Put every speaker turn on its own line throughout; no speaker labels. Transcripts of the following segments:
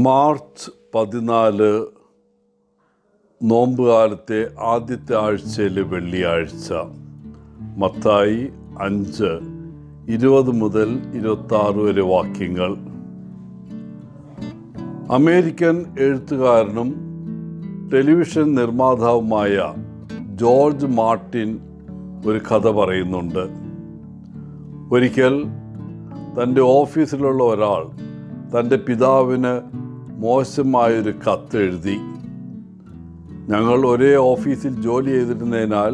March 14 നോമ്പുകാലത്തെ ആദ്യത്തെ ആഴ്ചയിലെ വെള്ളിയാഴ്ച. മത്തായി 5:20 മുതൽ 26 വരെ വാക്യങ്ങൾ. അമേരിക്കൻ എഴുത്തുകാരനും ടെലിവിഷൻ നിർമ്മാതാവുമായ ജോർജ് മാർട്ടിൻ ഒരു കഥ പറയുന്നുണ്ട്. ഒരിക്കൽ തൻ്റെ ഓഫീസിലുള്ള ഒരാൾ തൻ്റെ പിതാവിന് മോശമായൊരു കത്ത് എഴുതി. ഞങ്ങൾ ഒരേ ഓഫീസിൽ ജോലി ചെയ്തിരുന്നതിനാൽ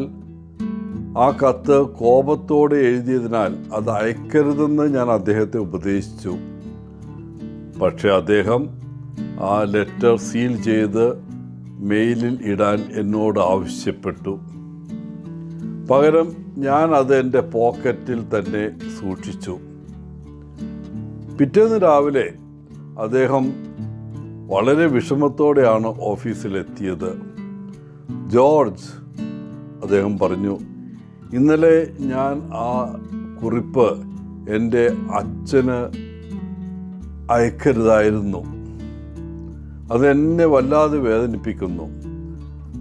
ആ കത്ത് കോപത്തോടെ എഴുതിയതിനാൽ അത് അയക്കരുതെന്ന് ഞാൻ അദ്ദേഹത്തെ ഉപദേശിച്ചു. പക്ഷെ അദ്ദേഹം ആ ലെറ്റർ സീൽ ചെയ്ത് മെയിലിൽ ഇടാൻ എന്നോട് ആവശ്യപ്പെട്ടു. പകരം ഞാൻ അത് എൻ്റെ പോക്കറ്റിൽ തന്നെ സൂക്ഷിച്ചു. പിറ്റേന്ന് രാവിലെ അദ്ദേഹം വളരെ വിഷമത്തോടെയാണ് ഓഫീസിലെത്തിയത്. ജോർജ്, അദ്ദേഹം പറഞ്ഞു, ഇന്നലെ ഞാൻ ആ കുറിപ്പ് എൻ്റെ അച്ഛന് അയക്കരുതായിരുന്നു. അതെന്നെ വല്ലാതെ വേദനിപ്പിക്കുന്നു.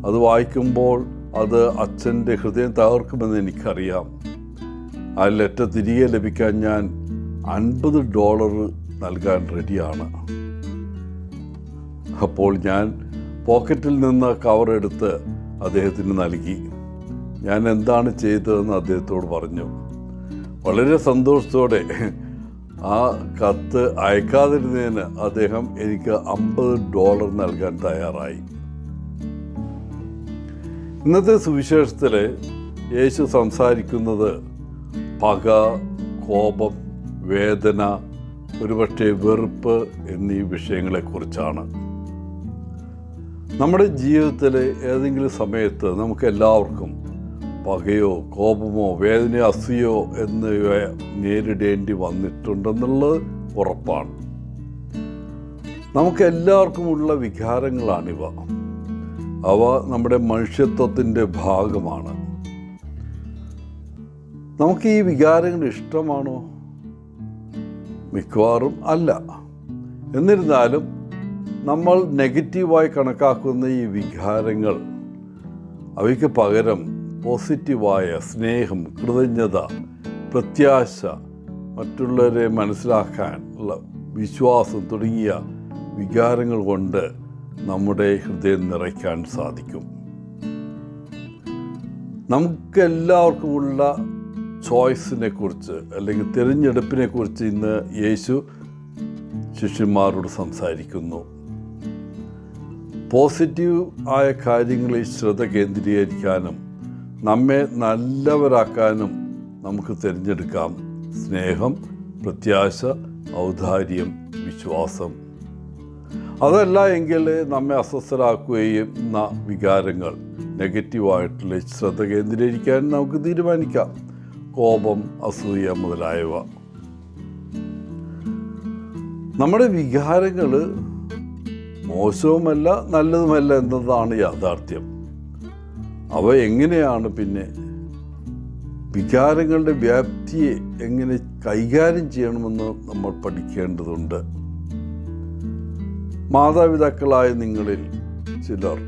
അത് വായിക്കുമ്പോൾ അത് അച്ഛൻ്റെ ഹൃദയം തകർക്കുമെന്ന് എനിക്കറിയാം. ആ ലെറ്റർ തിരികെ ലഭിക്കാൻ ഞാൻ $50 നൽകാൻ റെഡിയാണ്. അപ്പോൾ ഞാൻ പോക്കറ്റിൽ നിന്ന് കവറെടുത്ത് അദ്ദേഹത്തിന് നൽകി. ഞാൻ എന്താണ് ചെയ്തതെന്ന് അദ്ദേഹത്തോട് പറഞ്ഞു. വളരെ സന്തോഷത്തോടെ ആ കത്ത് അയക്കാതിരുന്നതിന് അദ്ദേഹം എനിക്ക് $50 നൽകാൻ തയ്യാറായി. ഇന്നത്തെ സുവിശേഷത്തിൽ യേശു സംസാരിക്കുന്നത് പക, കോപം, വേദന, ഒരുപക്ഷെ വെറുപ്പ് എന്നീ വിഷയങ്ങളെക്കുറിച്ചാണ്. നമ്മുടെ ജീവിതത്തിലെ ഏതെങ്കിലും സമയത്ത് നമുക്ക് എല്ലാവർക്കും പകയോ കോപമോ വേദനയോ അസൂയോ എന്നിവ നേരിടേണ്ടി വന്നിട്ടുണ്ടെന്നുള്ളത് ഉറപ്പാണ്. നമുക്ക് എല്ലാവർക്കുമുള്ള വികാരങ്ങളാണിവ. അവ നമ്മുടെ മനുഷ്യത്വത്തിൻ്റെ ഭാഗമാണ്. നമുക്ക് ഈ വികാരങ്ങൾ ഇഷ്ടമാണോ? മിക്കവാറും അല്ല. എന്നിരുന്നാലും നമ്മൾ നെഗറ്റീവായി കണക്കാക്കുന്ന ഈ വികാരങ്ങൾ, അവയ്ക്ക് പകരം പോസിറ്റീവായ സ്നേഹം, കൃതജ്ഞത, പ്രത്യാശ, മറ്റുള്ളവരെ മനസ്സിലാക്കാനുള്ള വിശ്വാസം തുടങ്ങിയ വികാരങ്ങൾ കൊണ്ട് നമ്മുടെ ഹൃദയം നിറയ്ക്കാൻ സാധിക്കും. നമുക്കെല്ലാവർക്കുമുള്ള ചോയ്സിനെ കുറിച്ച് അല്ലെങ്കിൽ തിരഞ്ഞെടുപ്പിനെ കുറിച്ച് ഇന്ന് യേശു ശിഷ്യന്മാരോട് സംസാരിക്കുന്നു. പോസിറ്റീവ് ആയ കാര്യങ്ങളിൽ ശ്രദ്ധ കേന്ദ്രീകരിക്കാനും നമ്മെ നല്ലവരാക്കാനും നമുക്ക് തിരഞ്ഞെടുക്കാം സ്നേഹം, പ്രത്യാശ, ഔദാര്യം, വിശ്വാസം. അതല്ല എങ്കിൽ നമ്മെ അസ്വസ്ഥരാക്കുകയും വികാരങ്ങൾ നെഗറ്റീവായിട്ടുള്ള ശ്രദ്ധ കേന്ദ്രീകരിക്കാൻ നമുക്ക് തീരുമാനിക്കാം. കോപം, അസൂയ മുതലായവ. നമ്മുടെ വികാരങ്ങൾ മോശവുമല്ല നല്ലതുമല്ല എന്നതാണ് യാഥാർത്ഥ്യം. അവ എങ്ങനെയാണ് പിന്നെ വികാരങ്ങളുടെ വ്യാപ്തിയെ എങ്ങനെ കൈകാര്യം ചെയ്യണമെന്ന് നമ്മൾ പഠിക്കേണ്ടതുണ്ട്. മാതാപിതാക്കളായ നിങ്ങളിൽ ചിലർ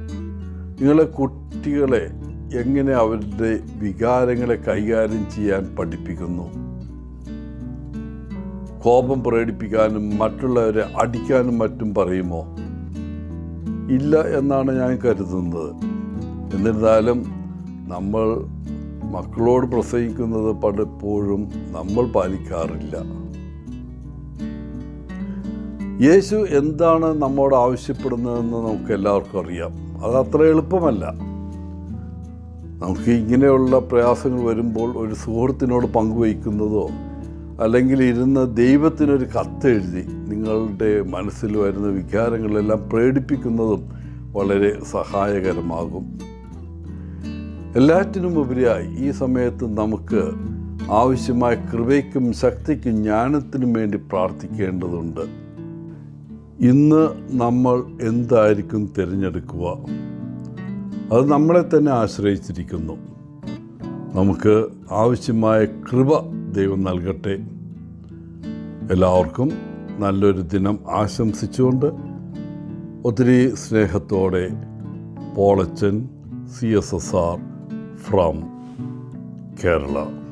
നിങ്ങളെ കുട്ടികളെ എങ്ങനെ അവരുടെ വികാരങ്ങളെ കൈകാര്യം ചെയ്യാൻ പഠിപ്പിക്കുന്നു? കോപം പ്രകടിപ്പിക്കാനും മറ്റുള്ളവരെ അടിക്കാനും മറ്റും പറയുമോ? ഇല്ല എന്നാണ് ഞാൻ കരുതുന്നത്. എന്നിരുന്നാലും നമ്മൾ മക്കളോട് പ്രസംഗിക്കുന്നത് പലപ്പോഴും നമ്മൾ പാലിക്കാറില്ല. യേശു എന്താണ് നമ്മോട് ആവശ്യപ്പെടുന്നതെന്ന് നമുക്ക് എല്ലാവർക്കും അറിയാം. അതത്ര എളുപ്പമല്ല. നമുക്ക് ഇങ്ങനെയുള്ള പ്രയാസങ്ങൾ വരുമ്പോൾ ഒരു സുഹൃത്തിനോട് പങ്കുവയ്ക്കുന്നതോ അല്ലെങ്കിൽ ഇരുന്ന് ദൈവത്തിനൊരു കത്തെഴുതി നിങ്ങളുടെ മനസ്സിൽ വരുന്ന വികാരങ്ങളെല്ലാം പ്രകടിപ്പിക്കുന്നതും വളരെ സഹായകരമാകും. എല്ലാറ്റിനും ഉപരിയായി ഈ സമയത്ത് നമുക്ക് ആവശ്യമായ കൃപയ്ക്കും ശക്തിക്കും ജ്ഞാനത്തിനും വേണ്ടി പ്രാർത്ഥിക്കേണ്ടതുണ്ട്. ഇന്ന് നമ്മൾ എന്തായിരിക്കും തിരഞ്ഞെടുക്കുക? അത് നമ്മളെ തന്നെ ആശ്രയിച്ചിരിക്കുന്നു. നമുക്ക് ആവശ്യമായ കൃപ ദൈവം നൽകട്ടെ. എല്ലാവർക്കും നല്ലൊരു ദിനം ആശംസിച്ചുകൊണ്ട് ഒത്തിരി സ്നേഹത്തോടെ പോളച്ചൻ CSSR ഫ്രം കേരള.